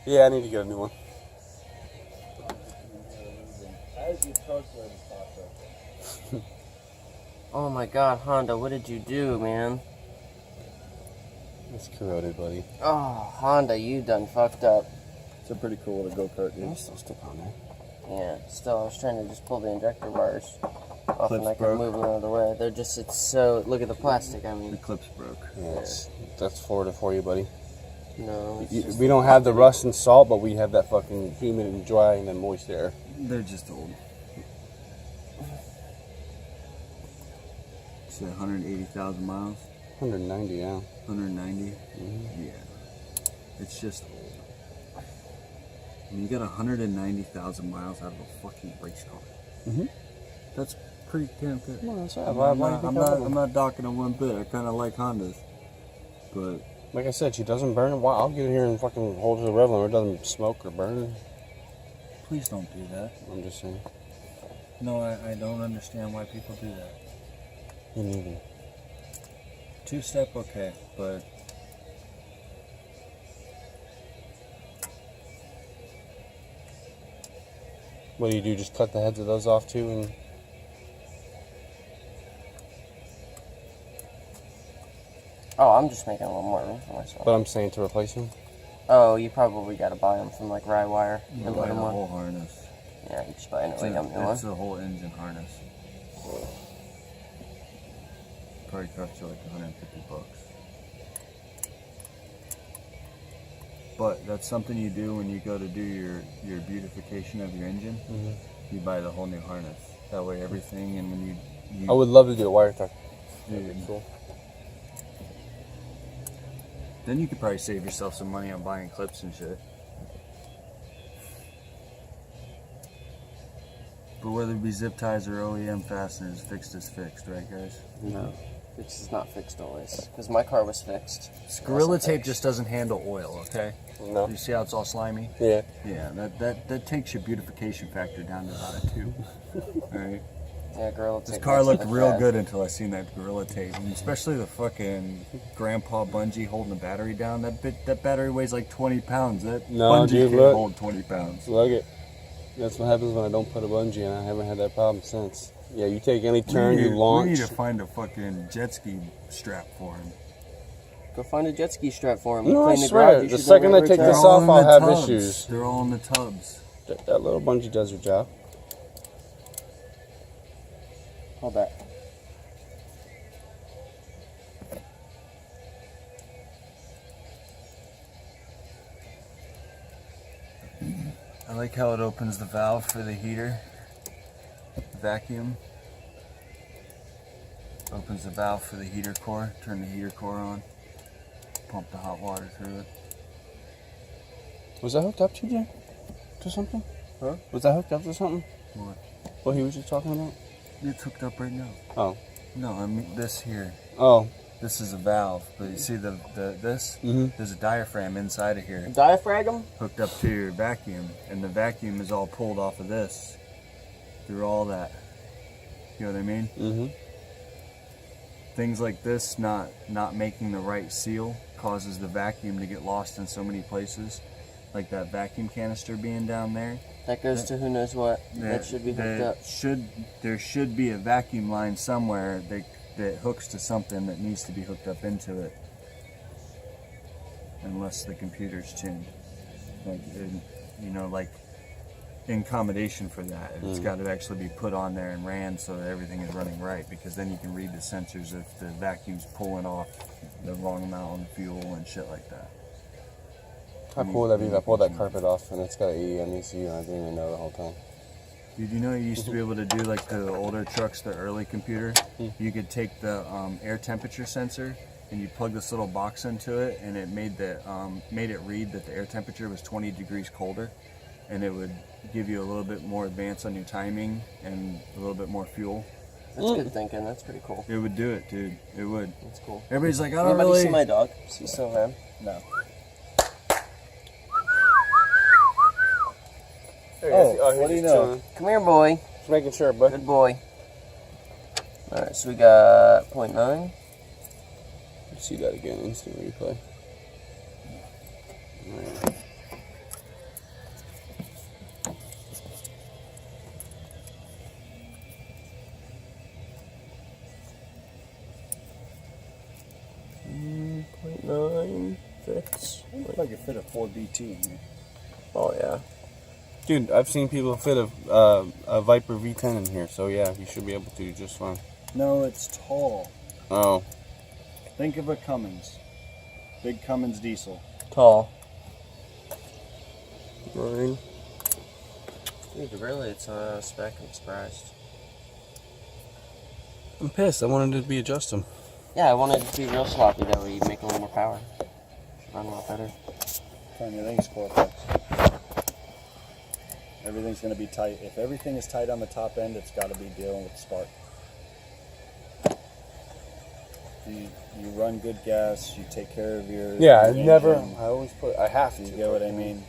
Yeah, I need to get a new one. Oh my God, Honda, what did you do, man? It's corroded, buddy. Oh, Honda, you done fucked up. It's a pretty cool little go-kart, dude. It's still stuck on there. Yeah, still, I was trying to just pull the injector bars off and I could move them out of the way. They're just, it's so, look at the plastic, I mean. The clip's broke. Yeah, that's Florida for you, buddy. No. We don't have the rust and salt, but we have that fucking humid and dry and then moist air. They're just old. So 180,000 miles? 190, yeah. 190? Mm-hmm. Yeah. It's just old. I mean, you got 190,000 miles out of a fucking race car. Mm-hmm. That's pretty damn good. Well, that's I'm not docking them one bit. I kind of like Hondas. But like I said, she doesn't burn. Wow, I'll get in here and fucking hold the rev limiter. It doesn't smoke or burn. please don't do that. I'm just saying. No, I don't understand why people do that. Me neither. Two-step, okay, but what do? Just cut the heads of those off too? And Oh, I'm just making a little more room for myself. but I'm saying to replace them. Oh, you probably got to buy them from like Rye Wire you and buy put the them on. whole harness. Yeah, you just buy it like a new one. It's a whole engine harness. Probably cost you like 150 bucks. But that's something you do when you go to do your beautification of your engine. Mm-hmm. You buy the whole new harness. That way everything, and when you I would love to do a wire tuck. Dude, Cool. then you could probably save yourself some money on buying clips and shit. But whether it be zip ties or OEM fasteners, fixed is fixed, right guys? No, it's just not fixed always. Because my car was fixed. Gorilla tape just doesn't handle oil, okay? No. You see how it's all slimy? Yeah. Yeah, that takes your beautification factor down to about a 2. Alright? Yeah, Gorilla tape. This car makes looked it real bad. good until I seen that Gorilla tape. And especially the fucking grandpa bungee holding the battery down. That battery weighs like 20 pounds. That No, bungee dude, can't look. hold 20 pounds. Look it. That's what happens when I don't put a bungee in. I haven't had that problem since. Yeah, you take any turn, you launch. We need to find a fucking jet ski strap for him. Go find a jet ski strap for him. No, I Clean the swear, garage, you the should second I never take return. this off, in I'll the have tubs. issues. They're all in the tubs. That little bungee does your job. Hold that. I like how it opens the valve for the heater. Vacuum. Opens the valve for the heater core. Turn the heater core on. Pump the hot water through it. Was that hooked up to you? To something? Huh? Was that hooked up to something? What? What he was just talking about? It's hooked up right now. Oh. No, I mean this here. Oh. This is a valve, but you see this? Mm-hmm. There's a diaphragm inside of here, Diaphragm? hooked up to your vacuum, and the vacuum is all pulled off of this through all that. You know what I mean? Mm-hmm. Things like this not making the right seal causes the vacuum to get lost in so many places, like that vacuum canister being down there. That goes to who knows what. That should be hooked up. There should be a vacuum line somewhere that hooks to something that needs to be hooked up into it, unless the computer's tuned. Like, like in combination for that, it's got to actually be put on there and ran so that everything is running right, because then you can read the sensors if the vacuum's pulling off the wrong amount on fuel and shit like that. How cool would that be if I pulled that carpet off and it's got an EM ECU and I didn't even know the whole time? Dude, you know you used to be able to do like the older trucks, the early computer? You could take the air temperature sensor and you plug this little box into it, and it made it read that the air temperature was 20 degrees colder, and it would give you a little bit more advance on your timing and a little bit more fuel. That's good thinking. That's pretty cool. It would do it, dude. It would. That's cool. Everybody's like, I don't Anybody really... see my dog? Is he still around? No. What do you know? Come here, boy. Just making sure, bud. Good boy. Alright, so we got 0.9. See that again, instant replay. Right. fits. Looks like it fit a 4BT in here. Oh yeah. Dude, I've seen people fit a Viper V10 in here, so yeah, you should be able to just fine. No, it's tall. Oh. Think of a Cummins. Big Cummins diesel. Tall. Right. Dude, really, it's a spec. I'm surprised. I'm pissed. I wanted it to be adjusted. Yeah, I wanted it to be real sloppy. That way you make a little more power. Run a lot better. Everything's Cortex. Everything's going to be tight. If everything is tight on the top end, it's got to be dealing with spark. You run good gas. You take care of your Yeah, I your never. engine. I always put. I have to. You get what I mean?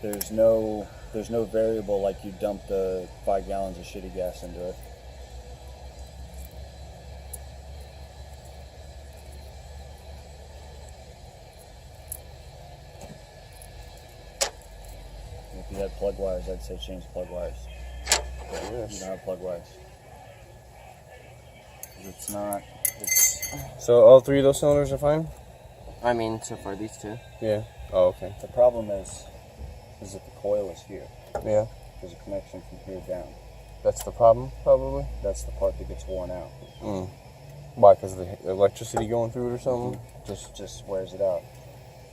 There's no variable like you dump the 5 gallons of shitty gas into it. If you had plug wires, I'd say change plug wires. But you don't have plug wires. It's not. So all 3 of those cylinders are fine. I mean, so far these two. Yeah. Oh, okay. The problem is that the coil is here. Yeah. There's a connection from here down. That's the problem, probably. That's the part that gets worn out. Mm. Why? Because the electricity going through it or something? Just wears it out.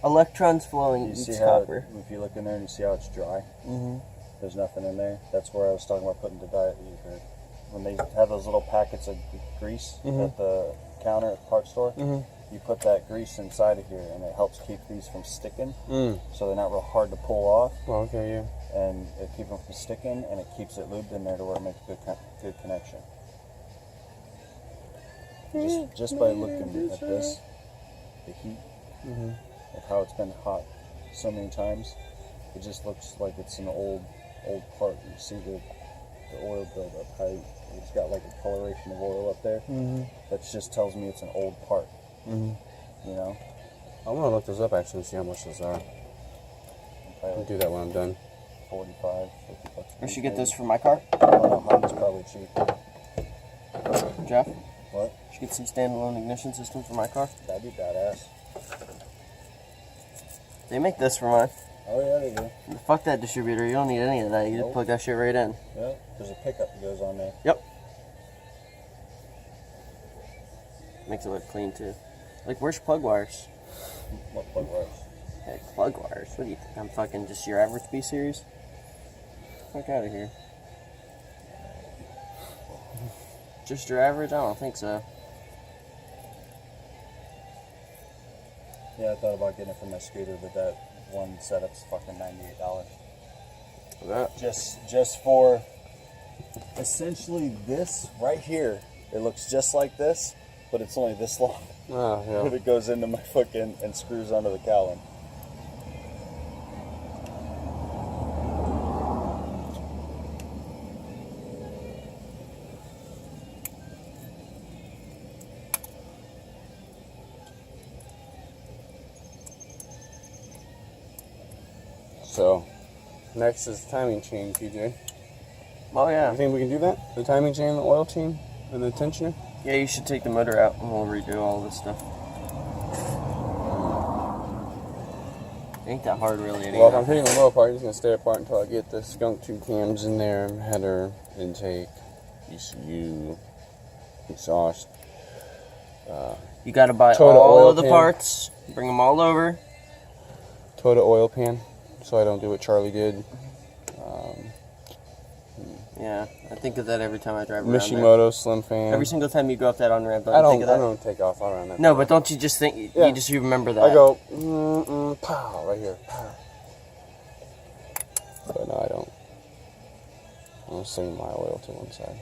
Electrons flowing You eats see how, copper. if you look in there and you see how it's dry, Mm-hmm. there's nothing in there. That's where I was talking about putting the diet. When they have those little packets of grease at the counter at the parts store, you put that grease inside of here, and it helps keep these from sticking, so they're not real hard to pull off, Well, okay, yeah. and it keeps them from sticking, and it keeps it lubed in there to where it makes a good connection. Just by looking at this, the heat of how it's been hot so many times, it just looks like it's an old part. You see the oil buildup, how it's got like a coloration of oil up there. That just tells me it's an old part. You know? I want to look this up actually and see how much those are. I'll do that when I'm done. 45, 50 bucks. I should get this for my car. Well, mine's probably cheap. Jeff, What? should get some standalone ignition system for my car. That'd be badass. They make this for mine. Oh yeah, they do. Fuck that distributor. You don't need any of that. You just Nope. plug that shit right in. Yeah, there's a pickup that goes on there. Yep. Makes it look clean too. Like, where's plug wires? What plug wires? Hey, plug wires. What do you think? I'm fucking just your average B series? Fuck out of here. Just your average? I don't think so. Yeah, I thought about getting it for my scooter, but that one setup's fucking $98. That. Just for essentially this right here. It looks just like this, but it's only this long. Oh, But yeah. it goes into my fucking and screws onto the cowling. So, next is timing chain, PJ. Oh, yeah. You think we can do that? The timing chain, the oil chain, and the tensioner? Yeah, you should take the motor out and we'll redo all this stuff. Ain't that hard, really, anyway. Well, if I'm hitting the low part, it's going to stay apart until I get the skunk tube cams in there, header, intake, ECU, exhaust. You gotta buy Total all oil of the pan. parts, bring them all over. Total oil pan, so I don't do what Charlie did. Yeah, I think of that every time I drive around there. Mishimoto slim fan. Every single time you go up that on-ramp, don't I you don't. think of I that? don't take off around that. No, but don't you just think, Yeah. you remember that. I go pow right here, pow. But no, I don't. I'll save my oil to one side.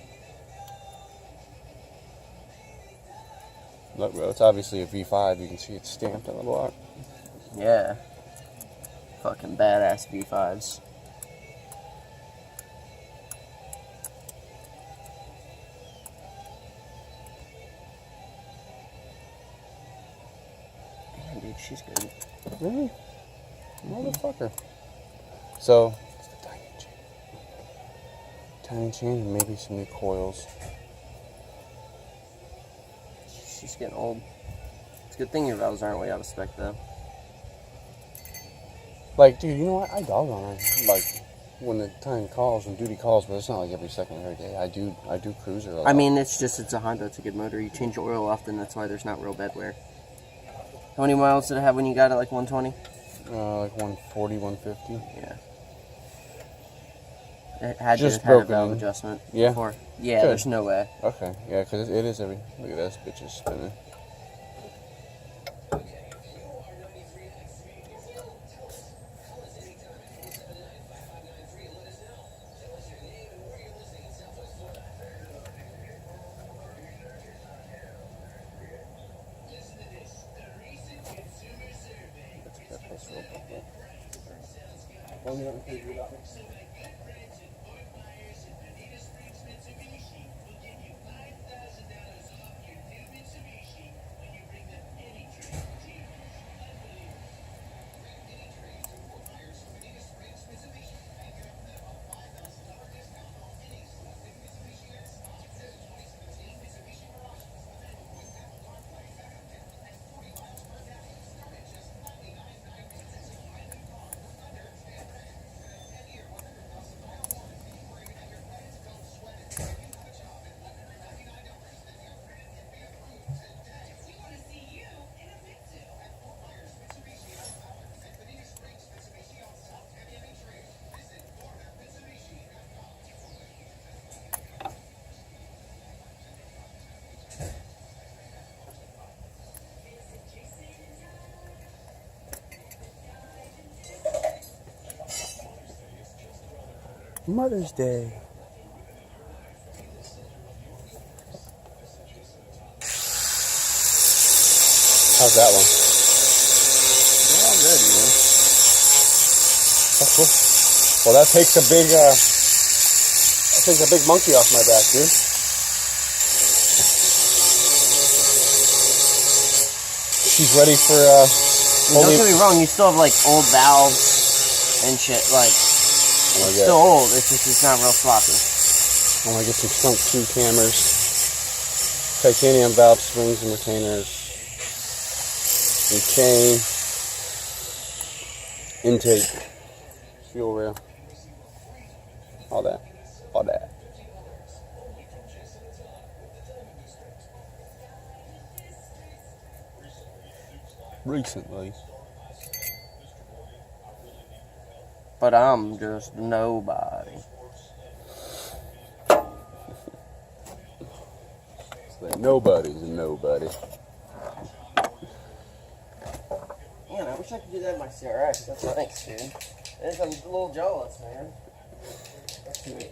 Look, bro, it's obviously a V5. You can see it's stamped on the block. Yeah. Fucking badass V5s. Damn, dude, she's good. Really? Motherfucker. So, it's the timing chain. Timing chain and maybe some new coils. She's getting old. It's a good thing your valves aren't way out of spec, though. Like, dude, you know what? I dog on her. Like, when the time calls, when duty calls, but it's not like every second of every day. I do cruise her a lot. I mean, it's a Honda. It's a good motor. You change the oil often. That's why there's not real bed wear. How many miles did it have when you got it? Like 120? Like 140, 150. Yeah. It had Just to have had a broken valve in. adjustment Yeah? before. Yeah, Good. there's no way. Okay, yeah, because it is every. Look at this bitch is spinning. Mother's Day. How's that one? They're all good, man. That's cool. Well, that takes a big monkey off my back, dude. She's ready for Don't get me wrong, you still have like old valves and shit. Like, it's still old. It's just it's not real sloppy. I want to get some skunk 2 cameras, titanium valve springs and retainers, and chain, intake, fuel rail, all that. Recently. But I'm just nobody. Nobody's a nobody. Man, I wish I could do that in my CRX. That's nice, dude. I'm a little jealous, man. That's sweet.